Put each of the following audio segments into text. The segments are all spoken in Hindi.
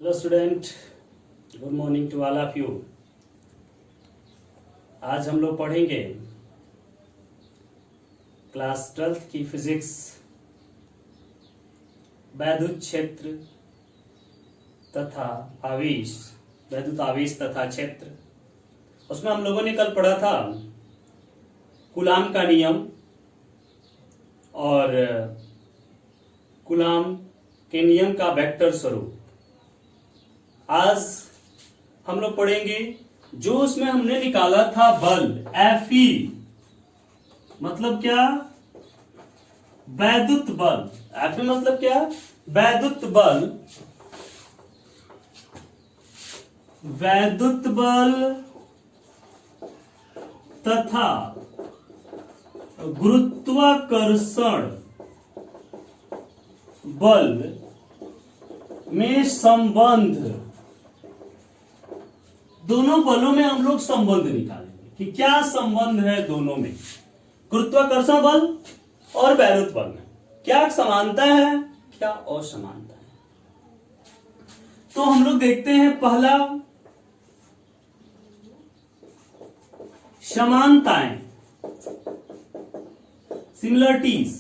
Hello student, good morning to all of you. आज हम लोग पढ़ेंगे क्लास 12th की फिजिक्स, वैद्युत क्षेत्र तथा आवेश, वैद्युत आवेश तथा क्षेत्र। उसमें हम लोगों ने कल पढ़ा था कूलाम का नियम और कूलाम के नियम का वेक्टर स्वरूप। आज हम लोग पढ़ेंगे जो उसमें हमने निकाला था बल Fe, मतलब क्या? वैद्युत बल। Fe मतलब क्या? वैद्युत बल। वैद्युत बल तथा गुरुत्वाकर्षण बल में संबंध। दोनों बलों में हम लोग संबंध निकालेंगे कि क्या संबंध है दोनों में, गुरुत्वाकर्षण बल और वैद्युत बल में क्या समानता है, क्या असमानता है। तो हम लोग देखते हैं पहला समानताएं, सिमिलरिटीज।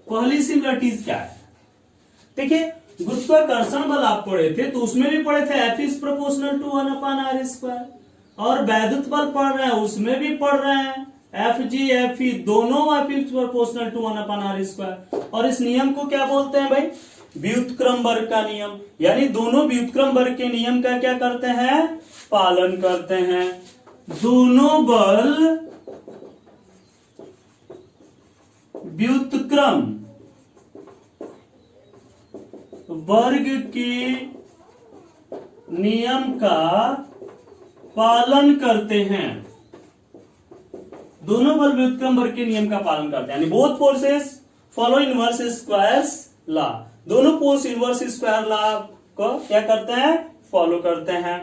पहली सिमिलरिटीज क्या है? देखिए, गुरुत्वाकर्षण बल आप पढ़े थे तो उसमें भी पढ़े थे F is proportional to 1/r², और वैद्युत बल पढ़ रहे हैं उसमें भी पढ़ रहे हैं Fg Fe दोनों F is proportional to 1/r²। और इस नियम को क्या बोलते हैं भाई? व्युत्क्रम वर्ग का नियम। यानी दोनों व्युत्क्रम वर्ग के नियम का क्या करते हैं? पालन करते हैं। दोनों बल व्युत्क्रम वर्ग के नियम का पालन करते हैं। दोनों बल व्युत्क्रम वर्ग के नियम का पालन करते हैं। यानी both forces follow inverse squares law. दोनों फोर्स इनवर्स स्क्वायर लॉ को क्या करते हैं? फॉलो करते हैं।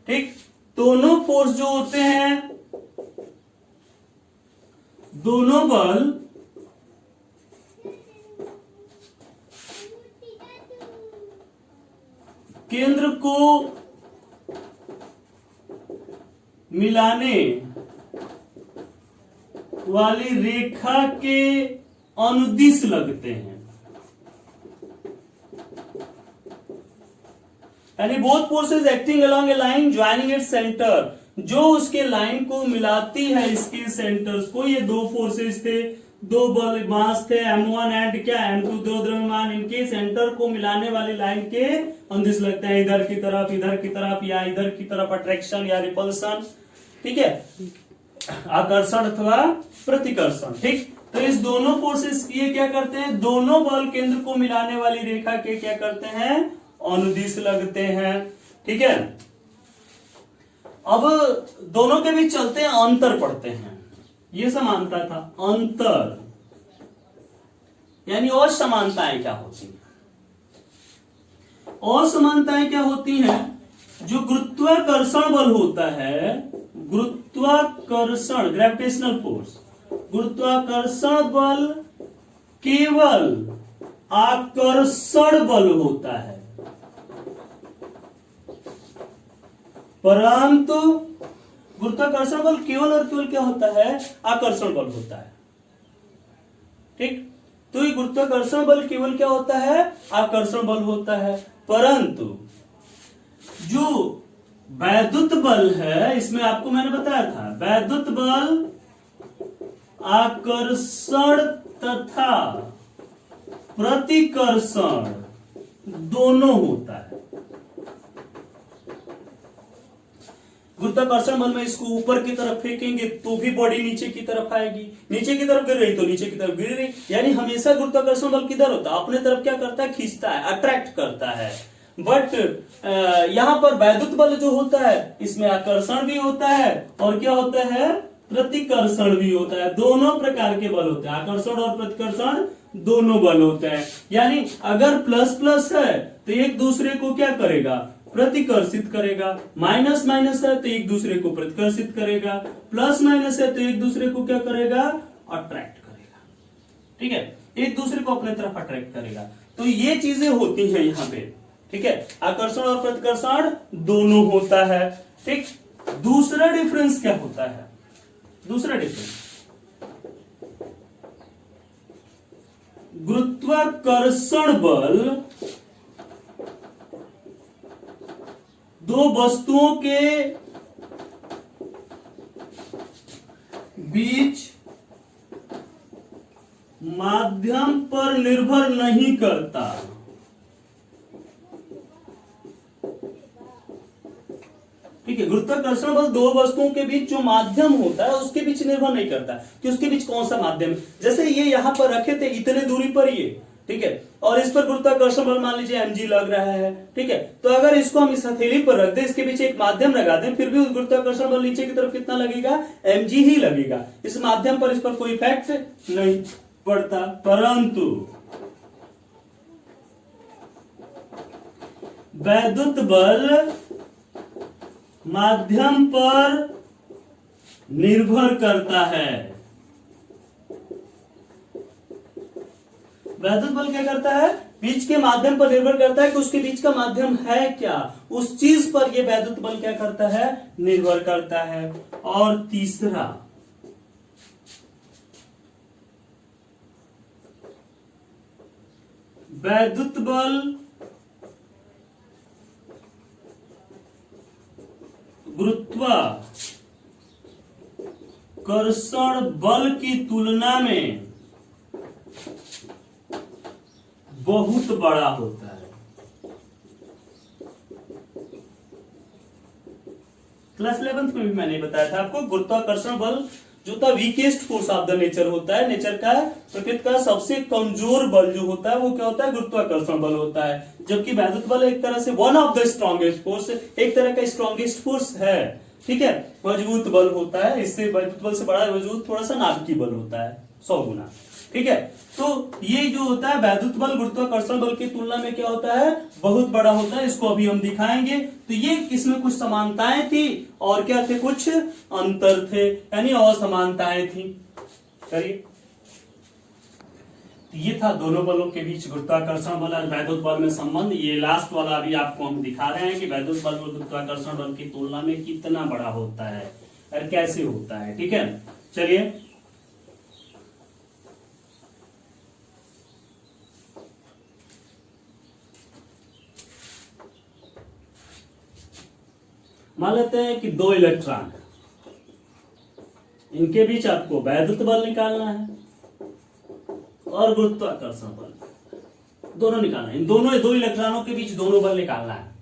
ठीक, दोनों फोर्स जो होते हैं, दोनों बल केंद्र को मिलाने वाली रेखा के अनुदिश लगते हैं। यानी बोथ फोर्सेस एक्टिंग अलोंग ए लाइन ज्वाइनिंग इट्स सेंटर, जो उसके लाइन को मिलाती है इसके सेंटर्स को। ये दो फोर्सेस थे, दो बल मास थे M1 एंड क्या M2, दो द्रव्यमान, इनके सेंटर को मिलाने वाली लाइन के अनुदिश लगते हैं। इधर की तरफ, इधर की तरफ या इधर की तरफ अट्रैक्शन या रिपल्सन। ठीक है, आकर्षण अथवा प्रतिकर्षण। ठीक, तो इस दोनों फोर्सेस ये क्या करते हैं? दोनों बल केंद्र को मिलाने वाली रेखा के क्या करते हैं? अनुदिश लगते हैं। ठीक है, अब दोनों के बीच चलते हैं, अंतर पढ़ते हैं। ये समानता था, अंतर यानी असमानताएं क्या होती हैं? असमानताएं क्या होती हैं? जो गुरुत्वाकर्षण बल होता है, गुरुत्वाकर्षण ग्रेविटेशनल फोर्स, गुरुत्वाकर्षण बल केवल आकर्षण बल होता है, परंतु गुरुत्वाकर्षण बल केवल और केवल क्या होता है? आकर्षण बल होता है। ठीक, तो ये गुरुत्वाकर्षण बल केवल क्या होता है? आकर्षण बल होता है। परंतु जो वैद्युत बल है, इसमें आपको मैंने बताया था वैद्युत बल आकर्षण तथा प्रतिकर्षण दोनों होता है। गुरुत्वाकर्षण बल में इसको ऊपर की तरफ फेंकेंगे तो भी बॉडी नीचे की तरफ आएगी, नीचे की तरफ गिर रही तो नीचे की तरफ गिर रही। यानी हमेशा गुरुत्वाकर्षण बल किधर होता है? अपने तरफ क्या करता है? खींचता है, अट्रैक्ट करता है। बट यहां पर वैद्युत बल जो होता है, इसमें आकर्षण भी होता है और क्या होता है? प्रतिकर्षण भी होता है। दोनों प्रकार के बल होते हैं, आकर्षण और प्रतिकर्षण दोनों बल होते हैं। यानी अगर प्लस प्लस है तो एक दूसरे को क्या करेगा? प्रतिकर्षित करेगा। माइनस माइनस है तो एक दूसरे को प्रतिकर्षित करेगा। प्लस माइनस है तो एक दूसरे को क्या करेगा? अट्रैक्ट करेगा। ठीक है, एक दूसरे को अपने तरफ अट्रैक्ट करेगा। तो ये चीजें होती हैं यहाँ पे। ठीक है, आकर्षण और प्रतिकर्षण दोनों होता है। ठीक, दूसरा डिफरेंस क्या होता है? दूसरा डिफरेंस, गुरुत्वाकर्षण बल दो वस्तुओं के बीच माध्यम पर निर्भर नहीं करता। ठीक है, गुरुत्वाकर्षण बल दो वस्तुओं के बीच जो माध्यम होता है उसके बीच निर्भर नहीं करता कि उसके बीच कौन सा माध्यम है। जैसे ये यहां पर रखे थे इतने दूरी पर ये, ठीक है, और इस पर गुरुत्वाकर्षण बल मान लीजिए mg लग रहा है। ठीक है, तो अगर इसको हम इस हथेली पर रख दें, इसके पीछे एक माध्यम लगा दें, फिर भी गुरुत्वाकर्षण बल नीचे की तरफ कितना लगेगा? mg ही लगेगा। इस माध्यम पर इस पर कोई इफेक्ट नहीं पड़ता। परंतु वैद्युत बल माध्यम पर निर्भर करता है। वैद्युत बल क्या करता है? बीच के माध्यम पर निर्भर करता है कि उसके बीच का माध्यम है क्या, उस चीज पर यह वैद्युत बल क्या करता है? निर्भर करता है। और तीसरा, वैद्युत बल गुरुत्वाकर्षण बल की तुलना में बहुत बड़ा होता है। क्लास 11th में भी मैंने बताया था आपको, गुरुत्वाकर्षण बल जो था weakest force of the nature होता है। नेचर का, प्रकृति का सबसे कमजोर बल जो होता है वो क्या होता है? गुरुत्वाकर्षण बल होता है। जबकि वैद्युत बल एक तरह से one of the strongest force, एक तरह का स्ट्रॉन्गेस्ट फोर्स है। ठीक है, मजबूत बल होता है। इससे वैद्युत बल से बड़ा मजबूत थोड़ा सा नाभिकीय बल होता है, 100 गुना। ठीक है, तो ये जो होता है वैद्युत बल गुरुत्वाकर्षण बल की तुलना में क्या होता है? बहुत बड़ा होता है। इसको अभी हम दिखाएंगे। तो ये इसमें कुछ समानताएं थी और क्या थे? कुछ अंतर थे, यानी असमानताएं थी। करिए, ये था दोनों बलों के बीच गुरुत्वाकर्षण बल और वैद्युत बल में संबंध। ये लास्ट वाला अभी आपको हम दिखा रहे हैं कि वैद्युत बल और गुरुत्वाकर्षण बल की तुलना में कितना बड़ा होता है और कैसे होता है। ठीक है, चलिए मान लेते हैं कि दो इलेक्ट्रॉन, इनके बीच आपको वैद्युत बल निकालना है और गुरुत्वाकर्षण बल दोनों निकालना है। इन दोनों दो इलेक्ट्रॉनों के बीच दोनों बल निकालना है।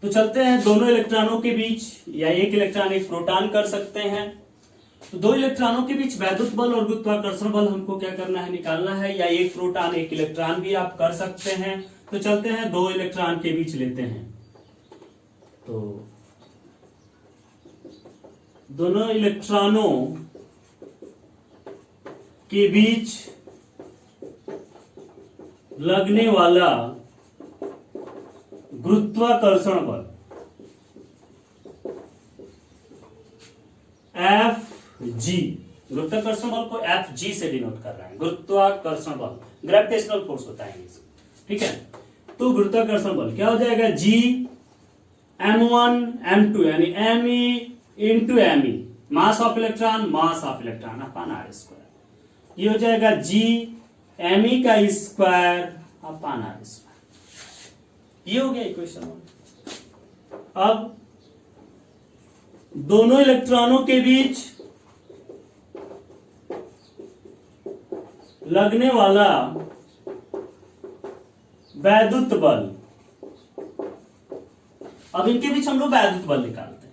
तो चलते हैं दोनों इलेक्ट्रॉनों के बीच, या एक इलेक्ट्रॉन एक प्रोटॉन कर सकते हैं। तो दो इलेक्ट्रॉनों के बीच वैद्युत बल और गुरुत्वाकर्षण बल हमको क्या करना है? निकालना है। या एक प्रोटॉन एक इलेक्ट्रॉन भी आप कर सकते हैं। तो चलते हैं दो इलेक्ट्रॉन के बीच लेते हैं। तो दोनों इलेक्ट्रॉनों के बीच लगने वाला गुरुत्वाकर्षण बल Fg, गुरुत्वाकर्षण बल को Fg से डिनोट कर रहे हैं। गुरुत्वाकर्षण बल ग्रेविटेशनल फोर्स होता है। ठीक है, तो गुरुत्वाकर्षण बल क्या हो जाएगा? G m1 m2 यानी me into me, mass of electron upon r square. ये हो जाएगा G me का स्क्वायर अपॉन r स्क्वायर। ये हो गया इक्वेशन 1। अब दोनों इलेक्ट्रॉनों के बीच लगने वाला वैद्युत बल, अब इनके बीच हम लोग वैद्युत बल निकालते हैं।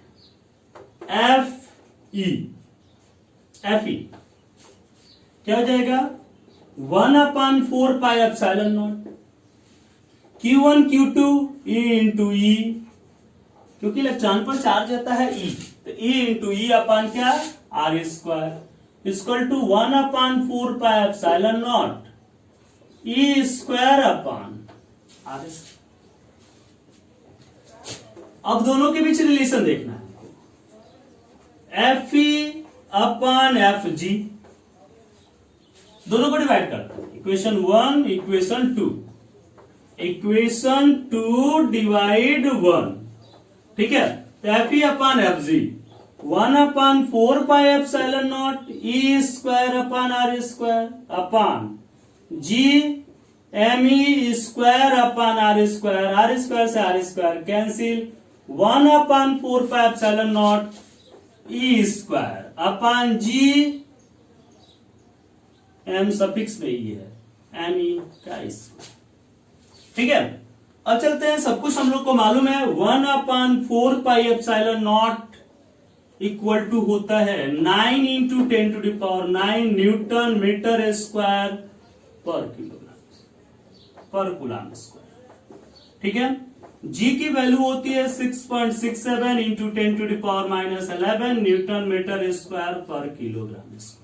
Fe क्या हो जाएगा? 1/4 pi epsilon naught Q1 Q2 E into e, क्योंकि इलेक्ट्रॉन पर चार्ज आता है E, तो E इंटू ई अपान क्या? R square equal to 1/4 pi epsilon nought E square upon R square. अब दोनों के बीच रिलेशन देखना है। Fe अपान Fg, दोनों को डिवाइड करते हैं। इक्वेशन 1 इक्वेशन 2, इक्वेशन 2 डिवाइड 1, ठीक है। तो F E upon F G 1/4πε0 E square upon R square upon G M E square upon R square से R square cancel 1/4πε0 E square upon G M suffix में ही है एम ई का स्क्वायर, ठीक है। अब चलते हैं, सब कुछ हम लोग को मालूम है 1/4πε0 इक्वल टू होता है 9 × 10⁹ न्यूटन मीटर स्क्वायर पर कूलम स्क्वायर, ठीक है। जी की वैल्यू होती है 6.67 × 10⁻11 न्यूटन मीटर स्क्वायर पर किलोग्राम स्क्वायर,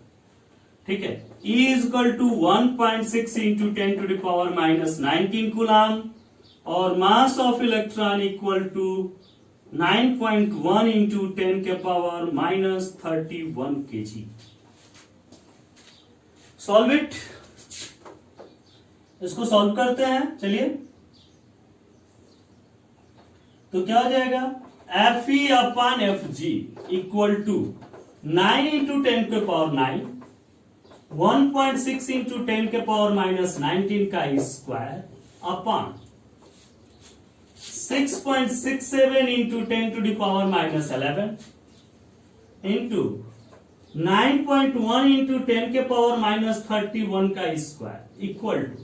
ठीक है। E = 1.6 × 10⁻19 कूलम और mass of electron equal to 9.1 × 10⁻31 kg। Solve it, इसको सॉल्व करते हैं, चलिए। तो क्या हो जाएगा, F E upon F G equal to 9 × 10⁹, 1.6 × 10⁻19 का स्क्वायर अपॉन 6.67 × 10⁻11 इंटू 9.1 × 10⁻31 का स्क्वायर इक्वल टू,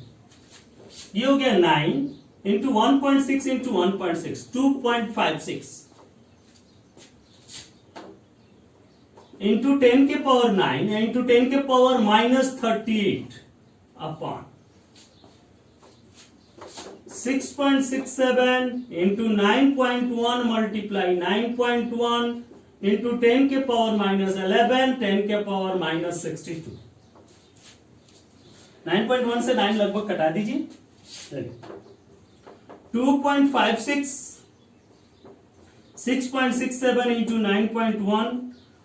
ये हो गया 9 into 1.6 into 1.6 2.56 into 10⁻9 into 10⁻38 upon 6.67 into 9.1 multiply 9.1 into 10⁻11 10⁻62 9.1 से 9 लगभग कटा दीजिए, चलिए 2.56 6.67 इंटू 9.1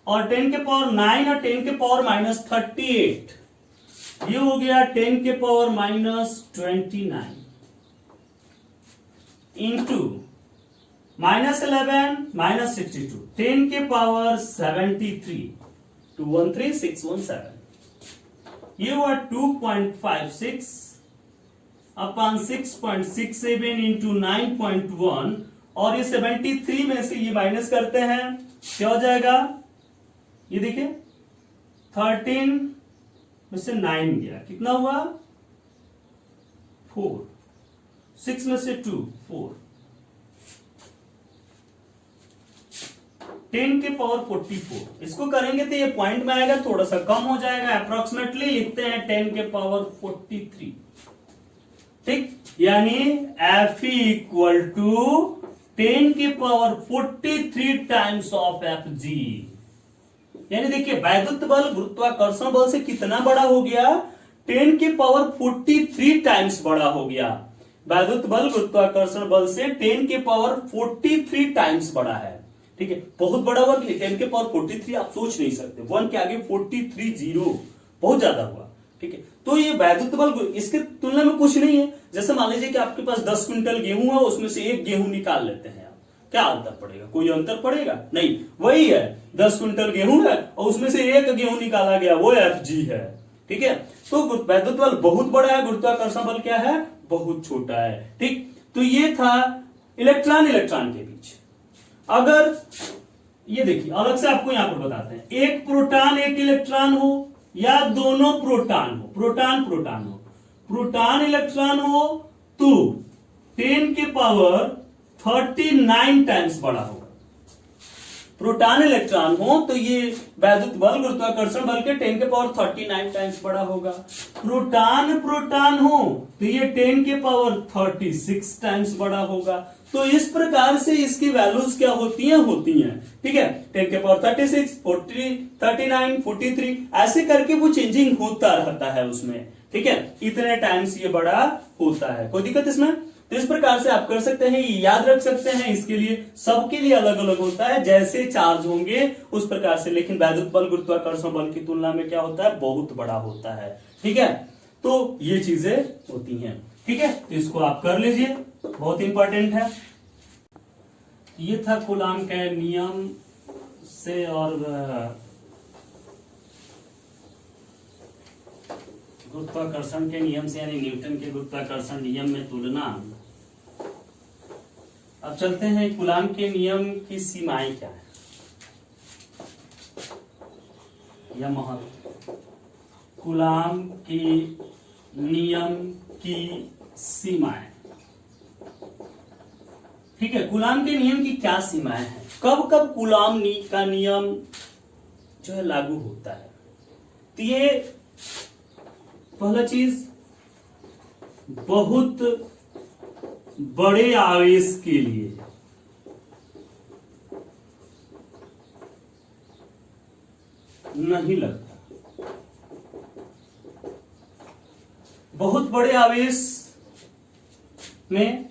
और 10⁻9 और 10⁻38 ये हो गया 10⁻29 इंटू -11 -62 10⁻73 213617 ये हुआ 2.56 अपॉन 6.67 इंटू 9.1 और ये 73 में से ये माइनस करते हैं, क्या हो जाएगा, ये देखिए 13 में से 9 गया, कितना हुआ 4, 6 में से 2 4, 10⁴, इसको करेंगे तो ये पॉइंट में आएगा, थोड़ा सा कम हो जाएगा, अप्रोक्सीमेटली लिखते हैं 10⁻43, ठीक। यानी F equal to 10⁻43 times of F G. यानी देखिए वैद्युत बल गुरुत्वाकर्षण बल से कितना बड़ा हो गया, 10⁻43 टाइम्स बड़ा हो गया। वैद्युत बल गुरुत्वाकर्षण बल से 10⁻43 टाइम्स बड़ा है, ठीक है। बहुत बड़ा हुआ कि 10⁻43 आप सोच नहीं सकते, 1 के आगे 43 जीरो बहुत ज्यादा हुआ, ठीक है। तो ये वैद्युत बल इसके तुलना में कुछ नहीं है। जैसे मान लीजिए कि आपके पास 10 क्विंटल गेहूं है, उसमें से एक गेहूं निकाल लेते हैं आप, क्या अंतर पड़ेगा, कोई अंतर पड़ेगा नहीं, वही है 10 क्विंटल गेहूं है और उसमें से एक गेहूं निकाला गया, वो एफ जी है, ठीक है। तो वैद्युत बल बहुत बड़ा है, गुरुत्वाकर्षण बल क्या है, बहुत छोटा है, ठीक। तो ये था इलेक्ट्रॉन के बीच। अगर ये देखिए अलग से आपको यहां पर बताते हैं, एक प्रोटॉन एक इलेक्ट्रॉन हो या दोनों प्रोटॉन हो, प्रोटॉन इलेक्ट्रॉन हो तो 10⁻39 टाइम्स बड़ा होगा। प्रोटॉन इलेक्ट्रॉन हो तो ये वैद्युत बल गुरुत्वाकर्षण बल के 10⁻39 टाइम्स बड़ा होगा। प्रोटॉन हो तो ये 10⁻36 टाइम्स बड़ा होगा। तो इस प्रकार से इसकी वैल्यूज क्या होती हैं, ठीक है। 10⁻36 40 39 43 ऐसे करके वो चेंजिंग होता रहता है उसमें, ठीक है। इतने टाइम्स ये बड़ा होता है, कोई दिक्कत इसमें। तो इस प्रकार से आप कर सकते हैं, याद रख सकते हैं। इसके लिए सबके लिए अलग अलग होता है, जैसे चार्ज होंगे उस प्रकार से, लेकिन वैद्युत बल गुरुत्वाकर्षण बल की तुलना में क्या होता है, बहुत बड़ा होता है, ठीक है। तो ये चीजें होती हैं। ठीक है, तो इसको आप कर लीजिए, बहुत इंपॉर्टेंट है। ये था कूलाम के नियम से और गुरुत्वाकर्षण के नियम से, यानी न्यूटन के गुरुत्वाकर्षण नियम में तुलना। अब चलते हैं कूलाम के नियम की सीमाएं क्या है या महत्व। कूलाम के नियम की सीमाएं, ठीक है, कूलाम के नियम की क्या सीमाएं हैं, कब कब कूलाम का नियम जो है लागू होता है। तो ये पहला चीज, बहुत बड़े आवेश के लिए नहीं लगता। बहुत बड़े आवेश में,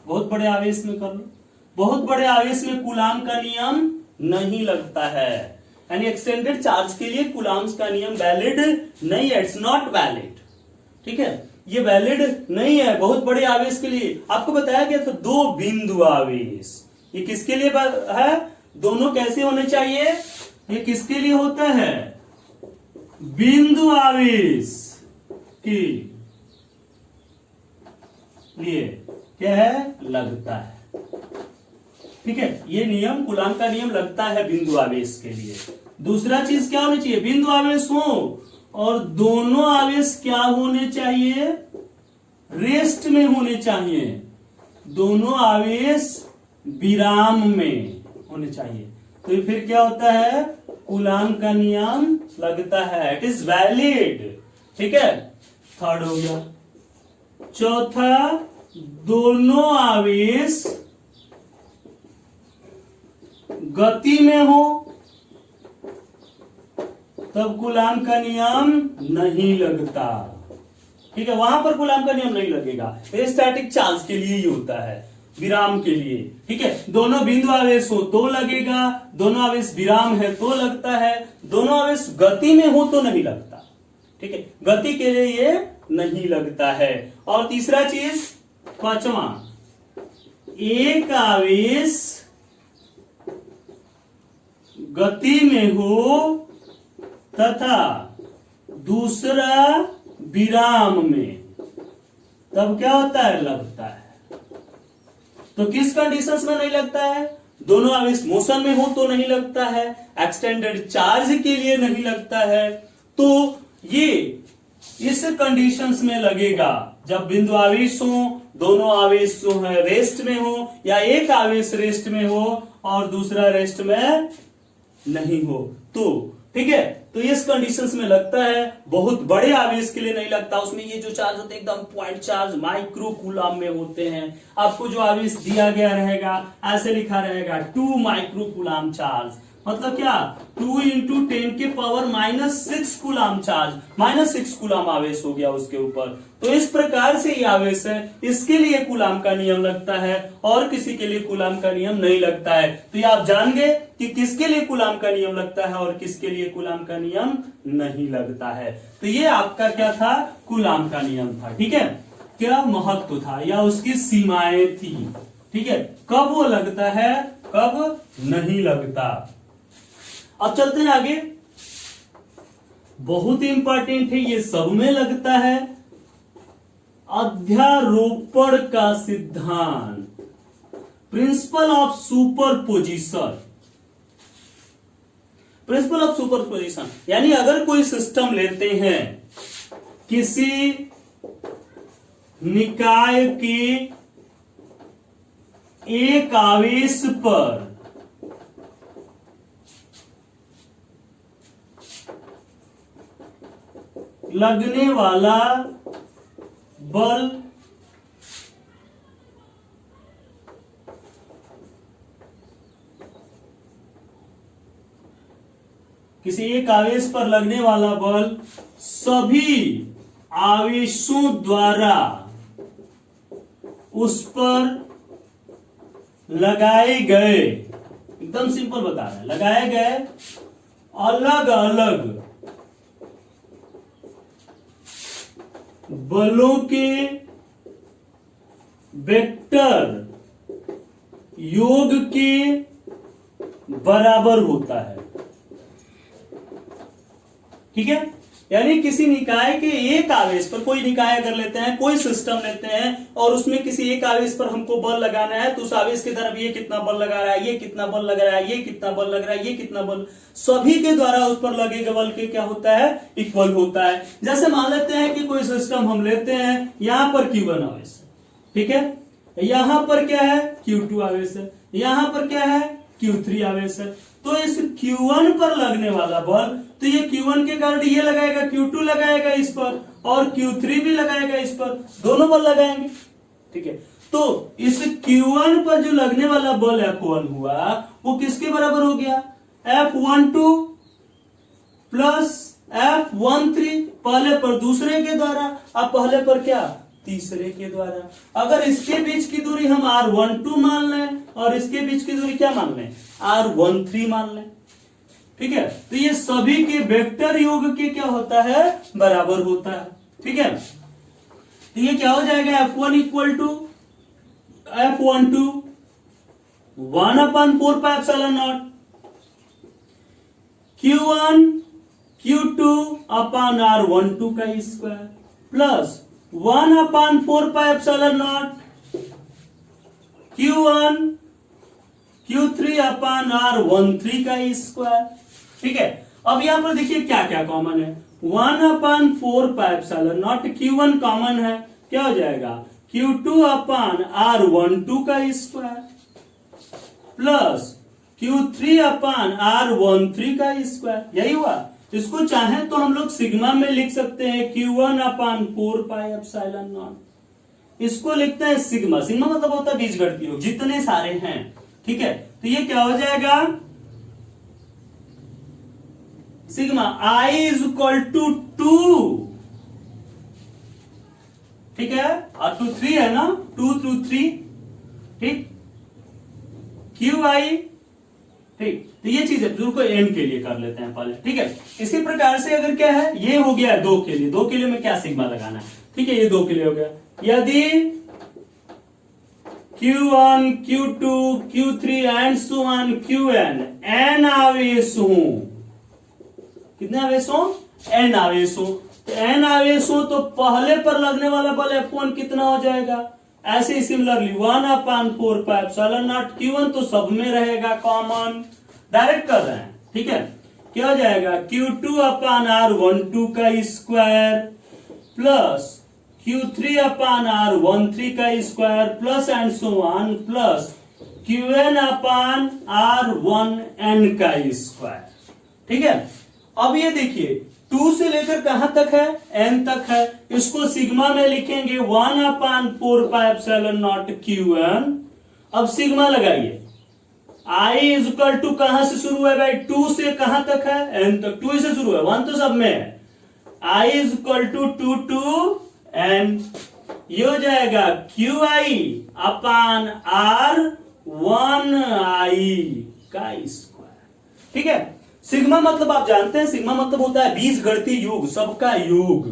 बहुत बड़े आवेश में कर लो, बहुत बड़े आवेश में कूलाम का नियम नहीं लगता है, यानी एक्सटेंडेड चार्ज के लिए कूलाम का नियम वैलिड नहीं है, इट्स नॉट वैलिड। ठीक है, ये वैलिड नहीं है बहुत बड़े आवेश के लिए। आपको बताया गया था दो बिंदु आवेश, ये किसके लिए है, दोनों कैसे होने चाहिए, ये किसके लिए होता है, बिंदु आवेश के लिए क्या है, लगता है। ठीक है, ये नियम कूलाम का नियम लगता है बिंदु आवेश के लिए। दूसरा चीज क्या होनी चाहिए, बिंदु आवेश हो और दोनों आवेश क्या होने चाहिए, रेस्ट में होने चाहिए, दोनों आवेश विराम में होने चाहिए। तो फिर क्या होता है, कूलाम का नियम लगता है, इट इज वैलिड। ठीक है, थर्ड हो गया। चौथा, दोनों आवेश गति में हो तब कूलाम का नियम नहीं लगता। ठीक है, वहां पर कूलाम का नियम नहीं लगेगा, स्टैटिक चार्ज के लिए ही होता है, विराम के लिए। ठीक है, दोनों बिंदु आवेश हो तो लगेगा, दोनों आवेश विराम है तो लगता है, दोनों आवेश गति में हो तो नहीं लगता। ठीक है, गति के लिए ये नहीं लगता है। और तीसरा चीज, पांचवा, एक आवेश गति में हो तथा दूसरा विराम में, तब क्या होता है, लगता है। तो किस कंडीशंस में नहीं लगता है, दोनों आवेश मोशन में हो तो नहीं लगता है, एक्सटेंडेड चार्ज के लिए नहीं लगता है। तो ये इस कंडीशंस में लगेगा जब बिंदु आवेश हो, दोनों आवेश जो है रेस्ट में हो, या एक आवेश रेस्ट में हो और दूसरा रेस्ट में नहीं हो तो। ठीक है, तो इस कंडीशंस में लगता है। बहुत बड़े आवेश के लिए नहीं लगता, उसमें ये जो चार्ज होते हैं एकदम पॉइंट चार्ज माइक्रो कूलाम में होते हैं। आपको जो आवेश दिया गया रहेगा ऐसे लिखा रहेगा 2 माइक्रो कूलाम चार्ज, मतलब क्या, 2 इंटू 10 के पावर -6 कूलाम चार्ज, -6 कूलाम आवेश हो गया उसके ऊपर। तो इस प्रकार से ये आवेश है, इसके लिए कूलाम का नियम लगता है और किसी के लिए कूलाम का नियम नहीं लगता है। तो ये आप जान गए कि किसके लिए कूलाम का नियम लगता है और किसके लिए कूलाम का नियम नहीं लगता है। तो ये आपका क्या था, कूलाम का नियम था। ठीक है, क्या महत्व था या उसकी सीमाएं थी। ठीक है, कब वो लगता है, कब नहीं लगता। अब चलते हैं आगे, बहुत इंपॉर्टेंट है, ये सब में लगता है, अध्यारोपण का सिद्धांत, principle of superposition. Principle of superposition यानी अगर कोई सिस्टम लेते हैं, किसी निकाय के एक आवेश पर लगने वाला बल किसी एक आवेश पर लगने वाला बल सभी आवेशों द्वारा उस पर लगाए गए, एकदम सिंपल बता रहे हैं, लगाए गए अलग अलग बलों के वेक्टर योग के बराबर होता है। ठीक है, यानी किसी निकाय के एक आवेश पर, कोई निकाय अगर लेते हैं, कोई सिस्टम लेते हैं और उसमें किसी एक आवेश पर हमको बल लगाना है, तो उस आवेश की तरफ ये कितना बल लगा रहा है, ये कितना बल लगा रहा है, ये कितना बल लग रहा है, ये कितना बल, सभी के द्वारा उस पर लगेगा बल के क्या होता है, इक्वल होता है। जैसे मान लेते हैं कि कोई सिस्टम हम लेते हैं, यहां पर Q1 आवेश है, ठीक है, यहां पर क्या है, Q2 आवेश है, यहां पर क्या है, Q3 आवेश है। तो इस Q1 पर लगने वाला बल, तो ये Q1 के कारण ये लगाएगा, Q2 लगाएगा इस पर, और Q3 भी लगाएगा इस पर, दोनों बल लगाएंगे। ठीक है, तो इस Q1 पर जो लगने वाला बल F1 हुआ, वो किसके बराबर हो गया, F12 प्लस F13, पहले पर दूसरे के द्वारा, अब पहले पर क्या, तीसरे के द्वारा। अगर इसके बीच की दूरी हम R12 मान लें और इसके बीच की दूरी क्या मान लें, R13 मान लें। ठीक है, तो ये सभी के वेक्टर योग के क्या होता है, बराबर होता है। ठीक है, तो ये क्या हो जाएगा, F1 equal to F12 1/4πε0 Q1 Q2 upon R12 का स्क्वायर प्लस 1/4πε0 Q1 Q3 अपन R13 का स्क्वायर। ठीक है, अब यहां पर देखिए क्या क्या कॉमन है, 1/4πε0 Q1 कॉमन है, क्या हो जाएगा, Q2 अपन R12 का स्क्वायर प्लस Q3 अपन R13 का स्क्वायर, यही हुआ। इसको चाहे तो हम लोग सिग्मा में लिख सकते हैं, Q1/4πε0, इसको लिखते हैं सिग्मा। सिग्मा मतलब होता है बीजगणितीय योग, जितने सारे हैं। ठीक है, तो ये क्या हो जाएगा, sigma I is equal to 2। ठीक है, और 2 3 है ना, 2 2 3, ठीक, QI। ठीक, तो ये चीज है, को n के लिए कर लेते हैं पहले। ठीक है, इसी प्रकार से अगर क्या है, ये हो गया 2 के लिए, 2 के लिए में क्या सिग्मा लगाना है। ठीक है, ये 2 के लिए हो गया। यदि Q1 Q2 Q3 and so on Qn n आवेश हो, कितने आवेश हो, n आवेश हो, तो n आवेश हो तो पहले पर लगने वाला बल F1 कितना हो जाएगा, ऐसे ही सिमिलरली 1/4πε0 Q1 तो सब में रहेगा कॉमन, डायरेक्ट कर रहे हैं। ठीक है, क्या हो जाएगा, Q2 अपन R12 का स्क्वायर प्लस Q3 अपन R13 का square plus and so on plus Qn upon R1n का स्क्वायर। ठीक है, अब ये देखिए 2 से लेकर कहां तक है, n तक है, इसको सिग्मा में लिखेंगे 1/4πε0 Qn। अब सिग्मा लगाइए, I इज इक्वल टू कहां से शुरू है भाई, 2 से कहां तक है, n तक, 2 से शुरू है, 1 तो सब में है, I is equal to 2 to n, ये हो जाएगा QI अपान R1I का स्क्वायर। ठीक है, सिग्मा मतलब आप जानते हैं, सिग्मा मतलब होता है बीजगणितीय योग, सबका योग।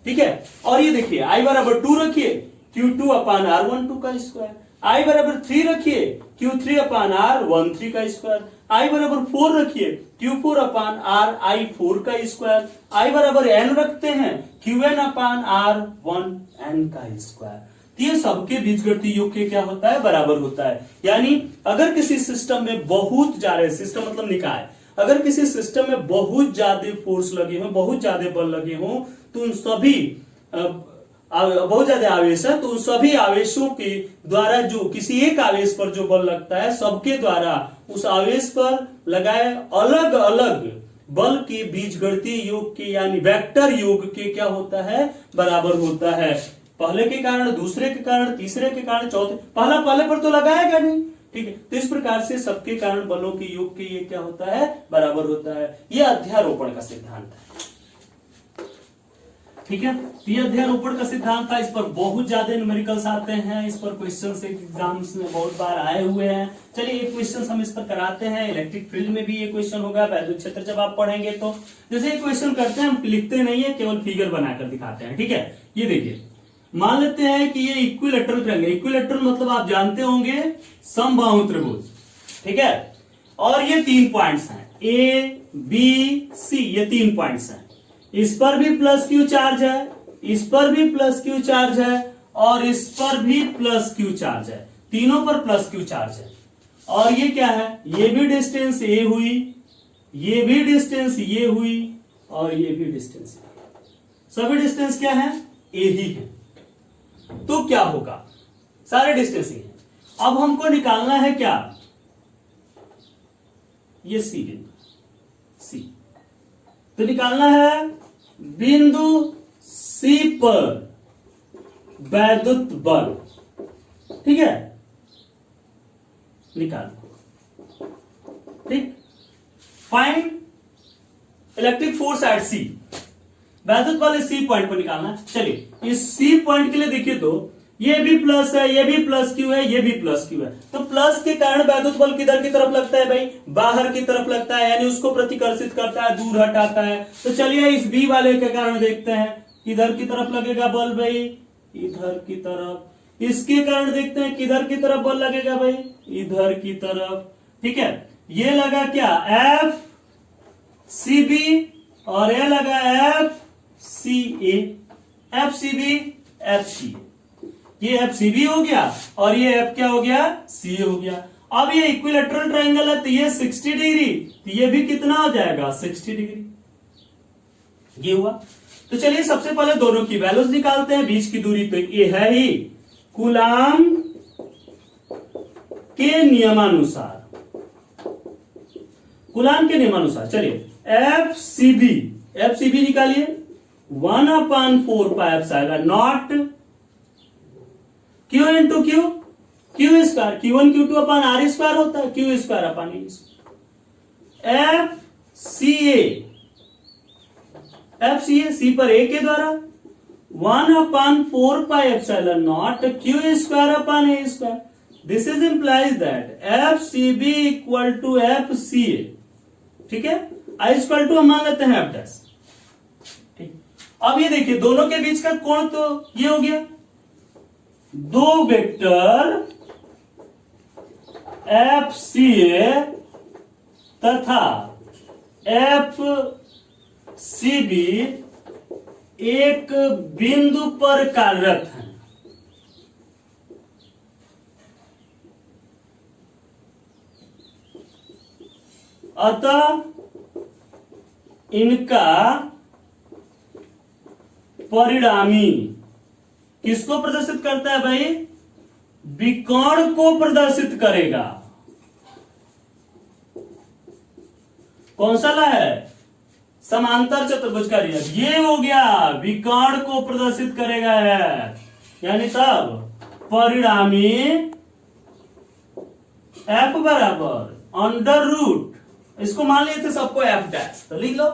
ठीक है, और ये देखिए I बराबर 2 रखिए, Q2 अपान R12 का स्क्वायर, I बराबर 3 रखिए, Q3 अपान R13 का स्क्वायर, I बराबर 4 रखिए, Q4 अपान RI4 का स्क्वायर, I बराबर n रखते हैं, Qn अपान R1n का स्क्वायर। तो ये सबके बीजगणितीय योग के क्या होता है, बराबर होता है। यानी अगर किसी सिस्टम में बहुत ज्यादा, सिस्टम मतलब निकाय, अगर किसी सिस्टम में बहुत ज्यादा फोर्स लगे हो, बहुत ज्यादा बल लगे हो, तो उन सभी बहुत ज्यादा आवेश है, तो उन सभी आवेशों के द्वारा जो किसी एक आवेश पर जो बल लगता है, सबके द्वारा उस आवेश पर लगाए अलग अलग बल के बीजगणितीय योग के यानी वेक्टर योग के क्या होता है, बराबर होता है। पहले के कारण, दूसरे के कारण, तीसरे के कारण, चौथे, पहला पहले पर तो लगाएगा नहीं। ठीक है, तो इस प्रकार से सबके कारण बलों के योग के ये क्या होता है, बराबर होता है। यह अध्यारोपण का सिद्धांत है। ठीक है, तो ये अध्यारोपण का सिद्धांत था। इस पर बहुत ज्यादा न्यूमेरिकल्स आते हैं, इस पर क्वेश्चंस एग्जाम्स में बहुत बार आए हुए हैं। चलिए ये क्वेश्चंस हम इस पर कराते हैं। इलेक्ट्रिक फील्ड में भी ये क्वेश्चन होगा, वैद्युत क्षेत्र जब आप पढ़ेंगे तो। जैसे ये क्वेश्चन करते हैं, हम लिखते नहीं है, केवल फिगर बनाकर दिखाते हैं। ठीक है, ये देखिए मान लेते हैं कि ये इक्विलेटरल ट्रायंगल, इक्विलेटरल मतलब आप जानते होंगे समबाहु त्रिभुज, ठीक है। और ये 3 पॉइंट्स हैं ए बी सी, ये 3 पॉइंट्स हैं। इस पर भी प्लस क्यू चार्ज है, इस पर भी प्लस क्यू चार्ज है, और इस पर भी प्लस क्यू चार्ज है, तीनों पर प्लस क्यू चार्ज है। और ये क्या है, ये भी डिस्टेंस ए हुई, ये भी डिस्टेंस ये हुई, और ये भी डिस्टेंस, सभी डिस्टेंस क्या है, ए ही है। तो क्या होगा, सारे डिस्टेंस ही है। अब हमको निकालना है क्या, ये सी बिंदु, सी, तो निकालना है बिंदु सी पर वैद्युत बल, ठीक है, निकाल, ठीक। फाइंड इलेक्ट्रिक फोर्स एट सी, वैद्युत बल इस सी पॉइंट पर निकालना है। चलिए, इस सी पॉइंट के लिए देखिए तो ये भी प्लस है, ये भी प्लस क्यू है, ये भी प्लस क्यू है, तो प्लस के कारण वैद्युत बल किधर की तरफ लगता है भाई, बाहर की तरफ लगता है, यानी उसको प्रतिकर्षित करता है, दूर हटाता है। तो चलिए इस बी वाले के कारण देखते हैं किधर की तरफ लगेगा बल भाई, इधर की तरफ। इसके कारण देखते हैं किधर की तरफ बल लगेगा भाई, इधर की तरफ, ठीक है। ये लगा क्या, एफ सी बी, और ये लगा F C A, F C B F C, ये एफ सी बी हो गया, और ये एफ क्या हो गया, सी हो गया। अब ये इक्विलेटरल ट्रायंगल है, तो ये 60 डिग्री, तो ये भी कितना हो जाएगा, 60 डिग्री, ये हुआ। तो चलिए सबसे पहले दोनों की वैल्यूज निकालते हैं। बीच की दूरी तो ये है ही, कूलाम के नियमानुसार, कूलाम के नियमानुसार, चलिए एफ सी बी निकालिए, 1/4 pi epsilon not Q into Q, Q square, Q1 Q2 upon R square होता है, Q square upon A square. F C A, C पर ए के द्वारा 1/4 pi epsilon not Q square upon A square. This is implies that F C B equal to F C A, ठीक है। आई इक्वल टू हम मान लेते हैं एफ डैश, ठीक। अब ये देखिए दोनों के बीच का कोण तो ये हो गया, दो वेक्टर एफ सी ए तथा एफ सी बी एक बिंदु पर कार्यरत हैं। अतः इनका परिणामी किसको प्रदर्शित करता है भाई, विकर्ण को प्रदर्शित करेगा। कौन सा है, समांतर चतुर्भुज का रियल, ये हो गया, विकर्ण को प्रदर्शित करेगा है, यानी तब परिणामी एफ बराबर अंडर रूट, इसको मान लिए थे सबको एफ डैश, तो लिख लो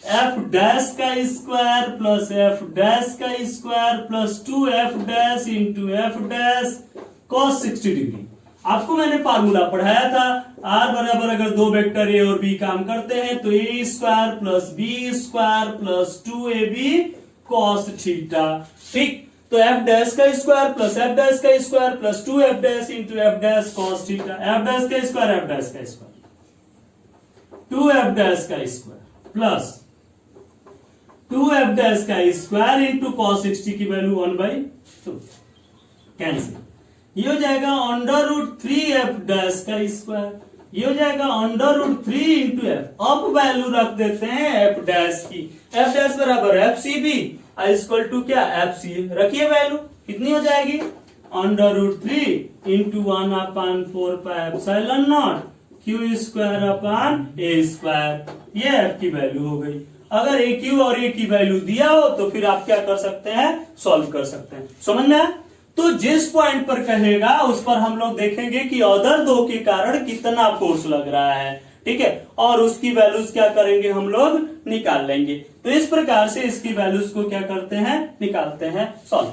एफ डैश का स्क्वायर प्लस एफ डैश का square plus 2f dash into F dash cos 60 degree. आपको मैंने फार्मूला पढ़ाया था, आर बराबर अगर दो वेक्टर ए और बी काम करते हैं तो A square plus B square plus 2ab cos theta, ठीक। तो एफ डैश का स्क्वायर प्लस एफ डैश का square plus 2f dash into F dash cos theta, F dash का स्क्वायर एफ डैश का स्क्वायर 2f डैश का स्क्वायर प्लस 2f डैश का स्क्वायर इंटू cos 60 की वैल्यू 1/2 कैंसिल, ये हो जाएगा अंडर रूट 3f डैश का स्क्वायर, ये हो जाएगा अंडर रूट 3 इंटू एफ। अब वैल्यू रख देते हैं एफ डैश की, एफ डैश बराबर F C B I equal to क्या, एफ सी ए, रखिए वैल्यू कितनी हो जाएगी, under root 3 into 1/4 pi epsilon not Q square upon A square, ये एफ की वैल्यू हो गई। अगर ए क्यू और ए की वैल्यू दिया हो तो फिर आप क्या कर सकते हैं, सॉल्व कर सकते हैं। समझ में आया? तो जिस पॉइंट पर कहेगा उस पर हम लोग देखेंगे कि अदर दो के कारण कितना फोर्स लग रहा है, ठीक है, और उसकी वैल्यूज क्या करेंगे, हम लोग निकाल लेंगे। तो इस प्रकार से इसकी वैल्यूज को क्या करते हैं, निकालते हैं, सॉल्व।